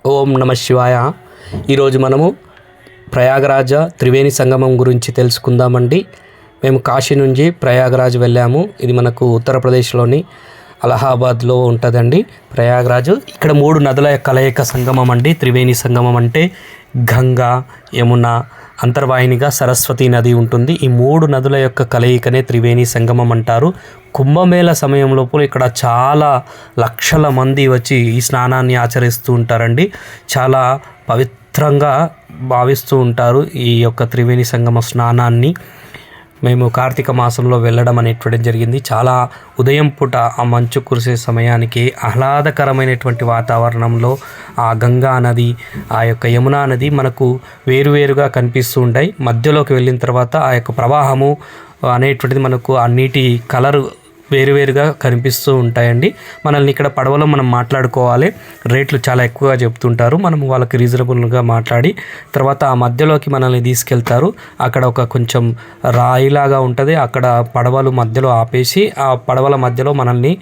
ఓం నమ శివాయ. ఈరోజు మనము ప్రయాగరాజ త్రివేణి సంగమం గురించి తెలుసుకుందామండి. మేము కాశీ నుంచి ప్రయాగరాజ్ వెళ్ళాము. ఇది మనకు ఉత్తరప్రదేశ్లోని అలహాబాద్లో ఉంటుందండి ప్రయాగరాజు. ఇక్కడ 3 నదుల కలయిక సంగమం అండి. త్రివేణి సంగమం అంటే గంగా, యమున, అంతర్వాహినిగా సరస్వతి నది ఉంటుంది. ఈ 3 నదుల యొక్క కలయికనే త్రివేణి సంగమం అంటారు. కుంభమేళ సమయంలో ఇక్కడ చాలా లక్షల మంది వచ్చి ఈ స్నానాన్ని ఆచరిస్తూ ఉంటారండి. చాలా పవిత్రంగా భావిస్తూ ఉంటారు ఈ యొక్క త్రివేణి సంగమ స్నానాన్ని. మేము కార్తీక మాసంలో వెళ్ళడం అనేటువంటిది జరిగింది. చాలా ఉదయం పూట ఆ మంచు కురిసే సమయానికి ఆహ్లాదకరమైనటువంటి వాతావరణంలో ఆ గంగా నది, ఆ యొక్క యమునా నది మనకు వేరువేరుగా కనిపిస్తూ ఉంటాయి. మధ్యలోకి వెళ్ళిన తర్వాత ఆ యొక్క ప్రవాహము అనేటువంటిది మనకు ఆ నీటి కలరు వేరువేరుగా కనిపిస్తూ ఉంటాయండి. మనల్ని ఇక్కడ పడవలో మనం మాట్లాడుకోవాలి. రేట్లు చాలా ఎక్కువగా చెప్తుంటారు. మనం వాళ్ళకి రీజనబుల్గా మాట్లాడి తర్వాత ఆ మధ్యలోకి మనల్ని తీసుకెళ్తారు. అక్కడ ఒక కొంచెం రాయిలాగా ఉంటుంది. అక్కడ పడవలు మధ్యలో ఆపేసి ఆ పడవల మధ్యలో మనల్ని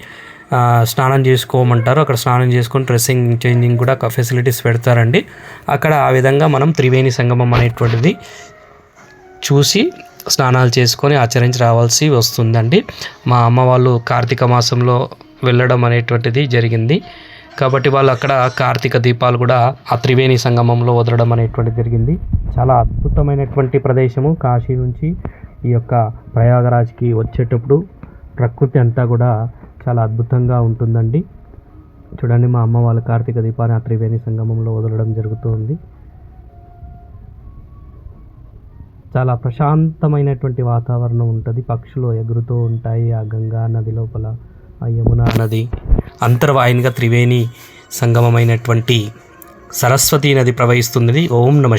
స్నానం చేసుకోమంటారు. అక్కడ స్నానం చేసుకొని డ్రెస్సింగ్ చేంజింగ్ కూడా ఫెసిలిటీస్ పెడతారండి. అక్కడ ఆ విధంగా మనం త్రివేణి సంగమం అనేటువంటిది చూసి స్నానాలు చేసుకొని ఆచరించి రావాల్సి వస్తుందండి. మా అమ్మ వాళ్ళు కార్తీక మాసంలో వెళ్ళడం అనేటువంటిది జరిగింది కాబట్టి వాళ్ళు అక్కడ కార్తీక దీపాలు కూడా ఆ త్రివేణి సంగమంలో వదలడం అనేటువంటిది జరిగింది. చాలా అద్భుతమైనటువంటి ప్రదేశము. కాశీ నుంచి ఈ యొక్క ప్రయాగరాజ్కి వచ్చేటప్పుడు ప్రకృతి అంతా కూడా చాలా అద్భుతంగా ఉంటుందండి. చూడండి, మా అమ్మ వాళ్ళ కార్తీక దీపాన్ని ఆ త్రివేణి సంగమంలో వదలడం జరుగుతుంది. చాలా ప్రశాంతమైనటువంటి వాతావరణం ఉంటుంది. పక్షులు ఎగురుతూ ఉంటాయి. ఆ గంగా నది లోపల ఆ యమునా నది అంతర్వాహినిగా త్రివేణి సంగమమైనటువంటి సరస్వతీ నది ప్రవహిస్తున్నది. ఓం నమ